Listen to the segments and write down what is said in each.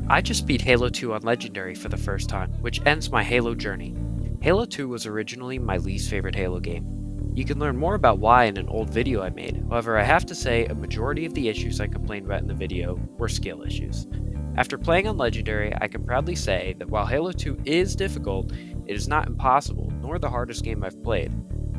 I just beat Halo 2 on Legendary for the first time, which ends my Halo journey. Halo 2 was originally my least favorite Halo game. You can learn more about why in an old video I made, however I have to say a majority of the issues I complained about in the video were skill issues. After playing on Legendary, I can proudly say that while Halo 2 is difficult, it is not impossible, nor the hardest game I've played.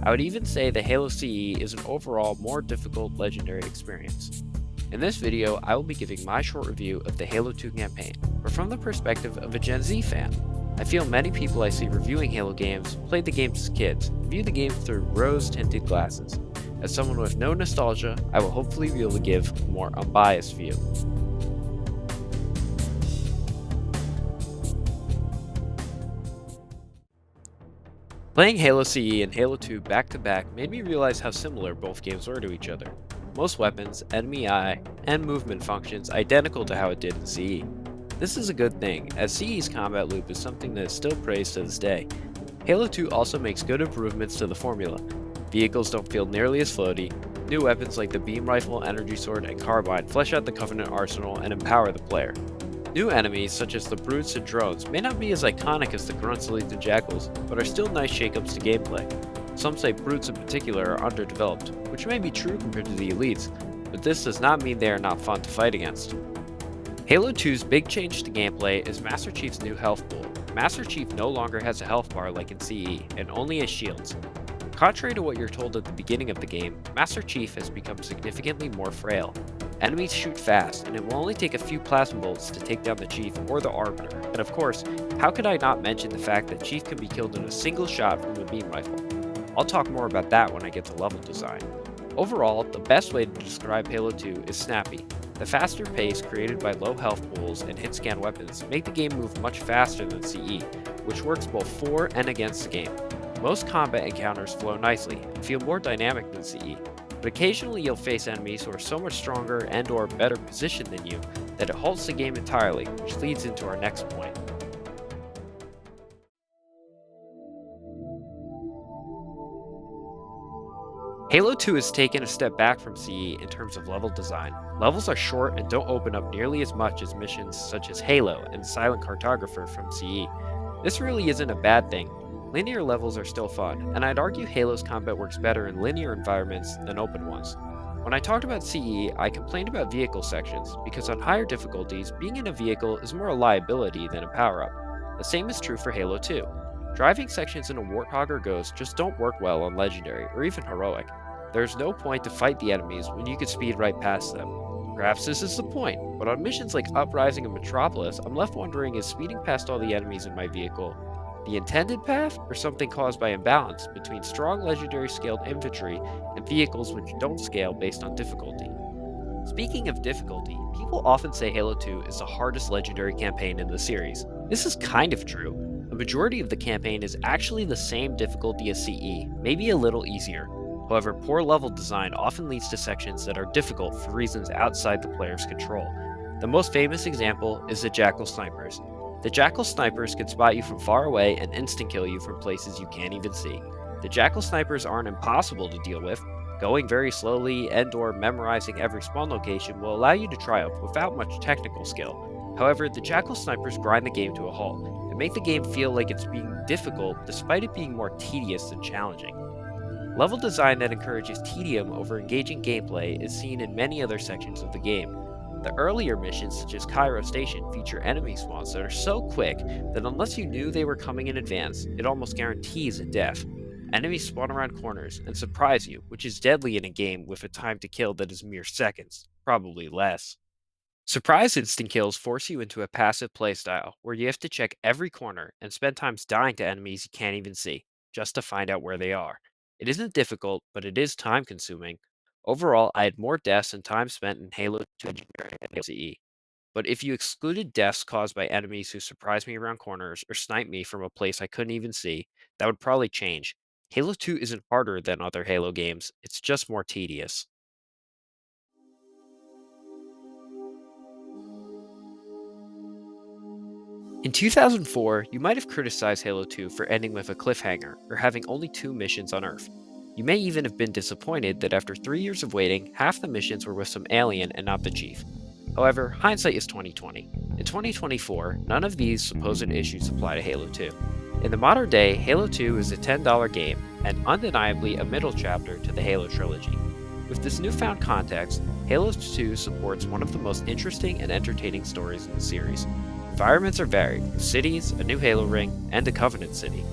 I would even say that Halo CE is an overall more difficult Legendary experience. In this video, I will be giving my short review of the Halo 2 campaign, but from the perspective of a Gen Z fan. I feel many people I see reviewing Halo games played the games as kids, and view the game through rose-tinted glasses. As someone with no nostalgia, I will hopefully be able to give a more unbiased view. Playing Halo CE and Halo 2 back-to-back made me realize how similar both games were to each other. Most weapons, enemy eye, and movement functions identical to how it did in CE. This is a good thing, as CE's combat loop is something that is still praised to this day. Halo 2 also makes good improvements to the formula. Vehicles don't feel nearly as floaty, new weapons like the beam rifle, energy sword, and carbine flesh out the Covenant arsenal and empower the player. New enemies, such as the brutes and drones, may not be as iconic as the grunts, elites, and jackals, but are still nice shakeups to gameplay. Some say brutes in particular are underdeveloped, which may be true compared to the elites, but this does not mean they are not fun to fight against. Halo 2's big change to gameplay is Master Chief's new health pool. Master Chief no longer has a health bar like in CE, and only has shields. Contrary to what you're told at the beginning of the game, Master Chief has become significantly more frail. Enemies shoot fast, and it will only take a few plasma bolts to take down the Chief or the Arbiter. And of course, how could I not mention the fact that Chief can be killed in a single shot from a beam rifle? I'll talk more about that when I get to level design. Overall, the best way to describe Halo 2 is snappy. The faster pace created by low health pools and hit scan weapons make the game move much faster than CE, which works both for and against the game. Most combat encounters flow nicely and feel more dynamic than CE, but occasionally you'll face enemies who are so much stronger and or better positioned than you that it halts the game entirely, which leads into our next point. Halo 2 has taken a step back from CE in terms of level design. Levels are short and don't open up nearly as much as missions such as Halo and Silent Cartographer from CE. This really isn't a bad thing. Linear levels are still fun, and I'd argue Halo's combat works better in linear environments than open ones. When I talked about CE, I complained about vehicle sections, because on higher difficulties, being in a vehicle is more a liability than a power-up. The same is true for Halo 2. Driving sections in a Warthog or Ghost just don't work well on Legendary, or even Heroic. There's no point to fight the enemies when you could speed right past them. Perhaps this is the point, but on missions like Uprising and Metropolis, I'm left wondering, is speeding past all the enemies in my vehicle the intended path, or something caused by imbalance between strong legendary scaled infantry and vehicles which don't scale based on difficulty? Speaking of difficulty, people often say Halo 2 is the hardest legendary campaign in the series. This is kind of true. A majority of the campaign is actually the same difficulty as CE, maybe a little easier. However, poor level design often leads to sections that are difficult for reasons outside the player's control. The most famous example is the Jackal Snipers. The Jackal Snipers can spot you from far away and instant kill you from places you can't even see. The Jackal Snipers aren't impossible to deal with. Going very slowly and or memorizing every spawn location will allow you to triumph without much technical skill. However, the Jackal Snipers grind the game to a halt and make the game feel like it's being difficult despite it being more tedious than challenging. Level design that encourages tedium over engaging gameplay is seen in many other sections of the game. The earlier missions, such as Cairo Station, feature enemy spawns that are so quick that unless you knew they were coming in advance, it almost guarantees a death. Enemies spawn around corners and surprise you, which is deadly in a game with a time to kill that is mere seconds, probably less. Surprise instant kills force you into a passive playstyle, where you have to check every corner and spend times dying to enemies you can't even see, just to find out where they are. It isn't difficult, but it is time consuming. Overall, I had more deaths and time spent in Halo 2 Legendary than Halo CE. But if you excluded deaths caused by enemies who surprised me around corners or sniped me from a place I couldn't even see, that would probably change. Halo 2 isn't harder than other Halo games, it's just more tedious. In 2004, you might have criticized Halo 2 for ending with a cliffhanger or having only 2 missions on Earth. You may even have been disappointed that after 3 years of waiting, half the missions were with some alien and not the Chief. However, hindsight is 2020. In 2024, none of these supposed issues apply to Halo 2. In the modern day, Halo 2 is a $10 game and undeniably a middle chapter to the Halo trilogy. With this newfound context, Halo 2 supports one of the most interesting and entertaining stories in the series. Environments are varied, with cities, a new Halo ring, and a Covenant city.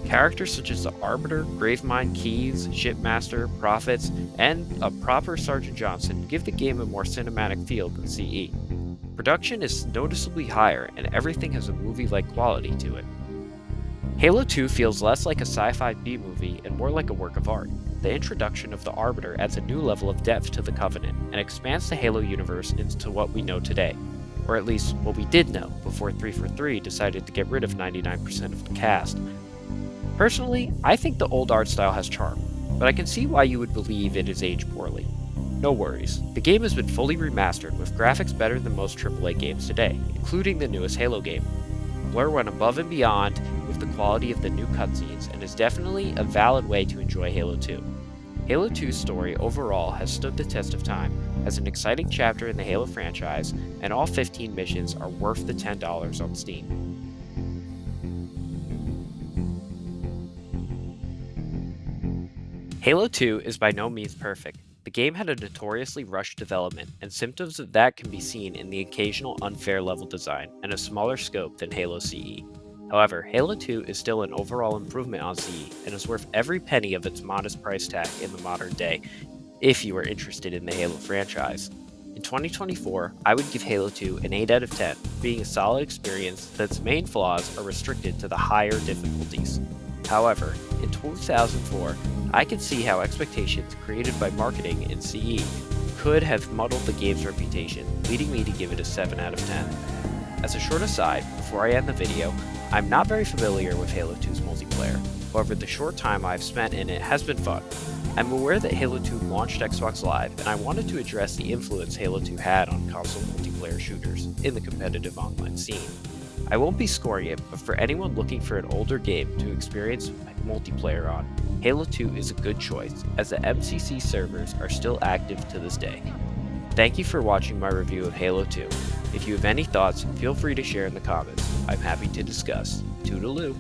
Characters such as the Arbiter, Gravemind, Keys, Shipmaster, Prophets, and a proper Sergeant Johnson give the game a more cinematic feel than CE. Production is noticeably higher, and everything has a movie-like quality to it. Halo 2 feels less like a sci-fi B-movie and more like a work of art. The introduction of the Arbiter adds a new level of depth to the Covenant and expands the Halo universe into what we know today, or at least what we did know before 343 decided to get rid of 99% of the cast. Personally, I think the old art style has charm, but I can see why you would believe it is aged poorly. No worries, the game has been fully remastered with graphics better than most AAA games today, including the newest Halo game. Blur went above and beyond with the quality of the new cutscenes and is definitely a valid way to enjoy Halo 2. Halo 2's story overall has stood the test of time as an exciting chapter in the Halo franchise, and all 15 missions are worth the $10 on Steam. Halo 2 is by no means perfect. The game had a notoriously rushed development, and symptoms of that can be seen in the occasional unfair level design and a smaller scope than Halo CE. However, Halo 2 is still an overall improvement on CE and is worth every penny of its modest price tag in the modern day, if you are interested in the Halo franchise. In 2024, I would give Halo 2 an 8 out of 10, being a solid experience that's main flaws are restricted to the higher difficulties. However, in 2004, I can see how expectations created by marketing in CE could have muddled the game's reputation, leading me to give it a 7 out of 10. As a short aside, before I end the video, I'm not very familiar with Halo 2's multiplayer. However, the short time I've spent in it has been fun. I'm aware that Halo 2 launched Xbox Live, and I wanted to address the influence Halo 2 had on console multiplayer shooters in the competitive online scene. I won't be scoring it, but for anyone looking for an older game to experience multiplayer on, Halo 2 is a good choice, as the MCC servers are still active to this day. Thank you for watching my review of Halo 2. If you have any thoughts, feel free to share in the comments. I'm happy to discuss. Toodaloo!